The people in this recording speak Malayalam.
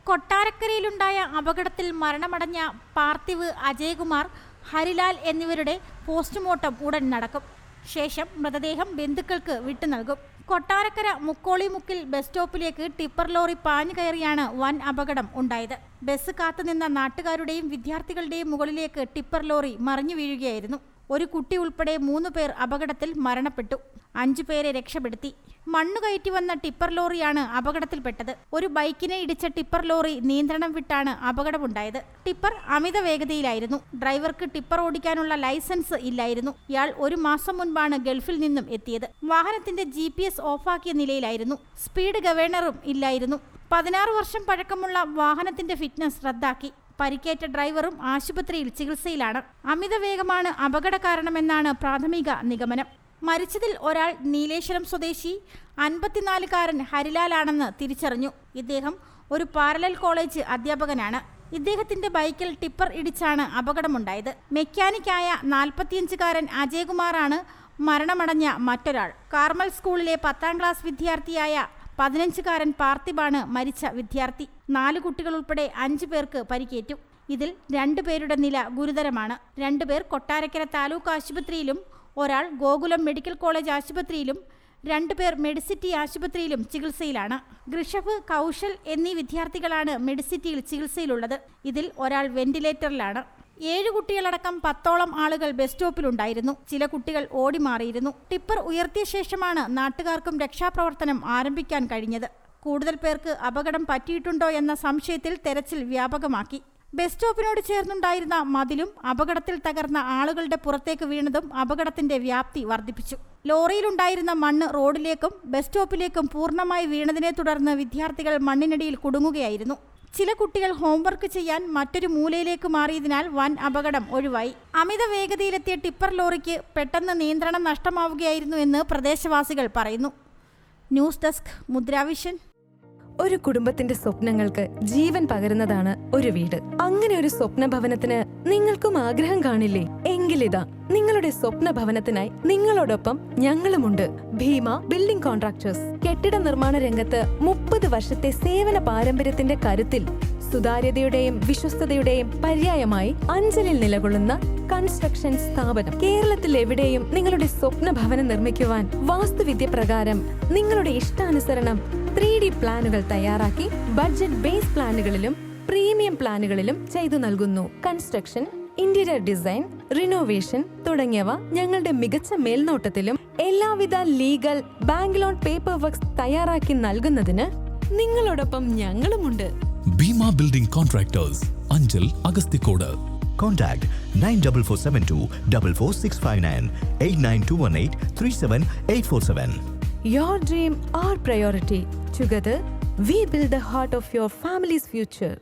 കൊട്ടാരക്കരയിലുണ്ടായ അപകടത്തിൽ മരണമടഞ്ഞ പാർത്ഥിവ്, അജയ്കുമാർ, ഹരിലാൽ എന്നിവരുടെ പോസ്റ്റ്മോർട്ടം ഉടൻ നടക്കും. ശേഷം മൃതദേഹം ബന്ധുക്കൾക്ക് വിട്ടു നൽകും. കൊട്ടാരക്കര മുക്കോളിമുക്കിൽ ബസ് സ്റ്റോപ്പിലേക്ക് ടിപ്പർ ലോറി പാഞ്ഞു കയറിയാണ് വൻ അപകടം ഉണ്ടായത്. ബസ് കാത്തുനിന്ന നാട്ടുകാരുടെയും വിദ്യാർത്ഥികളുടെയും മുകളിലേക്ക് ടിപ്പർ ലോറി മറിഞ്ഞു വീഴുകയായിരുന്നു. ഒരു കുട്ടി ഉൾപ്പെടെ 3 പേർ അപകടത്തിൽ മരണപ്പെട്ടു. 5 പേരെ രക്ഷപ്പെടുത്തി. മണ്ണു കയറ്റി വന്ന ടിപ്പർ ലോറിയാണ് അപകടത്തിൽപ്പെട്ടത്. ഒരു ബൈക്കിനെ ഇടിച്ച ടിപ്പർ ലോറി നിയന്ത്രണം വിട്ടാണ് അപകടമുണ്ടായത്. ടിപ്പർ അമിത വേഗതയിലായിരുന്നു. ഡ്രൈവർക്ക് ടിപ്പർ ഓടിക്കാനുള്ള ലൈസൻസ് ഇല്ലായിരുന്നു. ഇയാൾ 1 മാസം മുൻപാണ് ഗൾഫിൽ നിന്നും എത്തിയത്. വാഹനത്തിന്റെ GPS ഓഫാക്കിയ നിലയിലായിരുന്നു. സ്പീഡ് ഗവേണറും ഇല്ലായിരുന്നു. 16 വർഷം പഴക്കമുള്ള വാഹനത്തിന്റെ ഫിറ്റ്നസ് റദ്ദാക്കി. പരിക്കേറ്റ ഡ്രൈവറും ആശുപത്രിയിൽ ചികിത്സയിലാണ്. അമിത വേഗമാണ് അപകട കാരണമെന്നാണ് പ്രാഥമിക നിഗമനം. മരിച്ചതിൽ ഒരാൾ നീലേശ്വരം സ്വദേശി 54-കാരൻ ഹരിലാലാണെന്ന് തിരിച്ചറിഞ്ഞു. ഇദ്ദേഹം ഒരു പാരലൽ കോളേജ് അധ്യാപകനാണ്. ഇദ്ദേഹത്തിന്റെ ബൈക്കിൽ ടിപ്പർ ഇടിച്ചാണ് അപകടമുണ്ടായത്. മെക്കാനിക്കായ 45-കാരൻ അജയ്കുമാറാണ് മരണമടഞ്ഞ മറ്റൊരാൾ. കാർമൽ സ്കൂളിലെ 10ാം ക്ലാസ് വിദ്യാർത്ഥിയായ 15-കാരൻ പാർത്ഥിബാണ് മരിച്ച വിദ്യാർത്ഥി. 4 കുട്ടികൾ ഉൾപ്പെടെ 5 പേർക്ക് പരിക്കേറ്റു. ഇതിൽ 2 പേരുടെ നില ഗുരുതരമാണ്. 2 പേർ കൊട്ടാരക്കര താലൂക്ക് ആശുപത്രിയിലും ഒരാൾ ഗോകുലം മെഡിക്കൽ കോളേജ് ആശുപത്രിയിലും 2 പേർ മെഡിസിറ്റി ആശുപത്രിയിലും ചികിത്സയിലാണ്. ഋഷഭ്, കൗശൽ എന്നീ വിദ്യാർത്ഥികളാണ് മെഡിസിറ്റിയിൽ ചികിത്സയിലുള്ളത്. ഇതിൽ ഒരാൾ വെന്റിലേറ്ററിലാണ്. 7 കുട്ടികളടക്കം 10ഓളം ആളുകൾ ബസ് സ്റ്റോപ്പിലുണ്ടായിരുന്നു. ചില കുട്ടികൾ ഓടി മാറിയിരുന്നു. ടിപ്പർ ഉയർത്തിയ ശേഷമാണ് നാട്ടുകാർക്കും രക്ഷാപ്രവർത്തനം ആരംഭിക്കാൻ കഴിഞ്ഞത്. കൂടുതൽ പേർക്ക് അപകടം പറ്റിയിട്ടുണ്ടോ എന്ന സംശയത്തിൽ തെരച്ചിൽ വ്യാപകമാക്കി. ബസ് സ്റ്റോപ്പിനോട് ചേർന്നുണ്ടായിരുന്ന മതിലും അപകടത്തിൽ തകർന്ന ആളുകളുടെ പുറത്തേക്ക് വീണതും അപകടത്തിന്റെ വ്യാപ്തി വർദ്ധിപ്പിച്ചു. ലോറിയിലുണ്ടായിരുന്ന മണ്ണ് റോഡിലേക്കും ബസ് സ്റ്റോപ്പിലേക്കും പൂർണ്ണമായി വീണതിനെ തുടർന്ന് വിദ്യാർത്ഥികൾ മണ്ണിനടിയിൽ കുടുങ്ങുകയായിരുന്നു. ചില കുട്ടികൾ ഹോംവർക്ക് ചെയ്യാൻ മറ്റൊരു മൂലയിലേക്ക് മാറിയതിനാൽ വൻ അപകടം ഒഴിവായി. അമിത വേഗതയിലെത്തിയ ടിപ്പർ ലോറിക്ക് പെട്ടെന്ന് നിയന്ത്രണം നഷ്ടമാവുകയായിരുന്നു എന്ന് പ്രദേശവാസികൾ പറയുന്നു. News desk Mudravision. ഒരു കുടുംബത്തിന്റെ സ്വപ്നങ്ങൾക്ക് ജീവൻ പകരുന്നതാണ് ഒരു വീട്. അങ്ങനെ ഒരു സ്വപ്ന ഭവനത്തിന് നിങ്ങൾക്കും ആഗ്രഹം കാണില്ലേ? എങ്കിലിതാ നിങ്ങളുടെ സ്വപ്ന ഭവനത്തിനായി നിങ്ങളോടൊപ്പം ഞങ്ങളുമുണ്ട്. Bheema building contractors. കെട്ടിട നിർമ്മാണ രംഗത്ത് 30 വർഷത്തെ സേവന പാരമ്പര്യത്തിന്റെ കരുത്തിൽ സുതാര്യതയുടെയും വിശ്വസ്തതയുടെയും പര്യായമായി അഞ്ചലിൽ നിലകൊള്ളുന്ന കൺസ്ട്രക്ഷൻ സ്ഥാപനം. കേരളത്തിൽ എവിടെയും നിങ്ങളുടെ സ്വപ്ന ഭവനം നിർമ്മിക്കുവാൻ വാസ്തുവിദ്യ പ്രകാരം നിങ്ങളുടെ ഇഷ്ടാനുസരണം 3D പ്ലാനുകൾ തയ്യാറാക്കി ബഡ്ജറ്റ് ബേസ് പ്ലാനുകളിലും പ്രീമിയം പ്ലാനുകളിലും ചെയ്തു നൽകുന്നു. കൺസ്ട്രക്ഷൻ, ഇന്റീരിയർ ഡിസൈൻ, റിനോവേഷൻ തുടങ്ങിയവ ഞങ്ങളുടെ മികച്ച മേൽനോട്ടത്തിലും എല്ലാവിധ legal bank loan paper works തയ്യാറാക്കി നൽകുന്നതിന് നിങ്ങളോടൊപ്പം ഞങ്ങളുമുണ്ട്. Bheema building contractors, Anchal, Agasthikode. Contact 94472 44659 89218 37847. Your dream, our priority. Together, we build the heart of your family's future.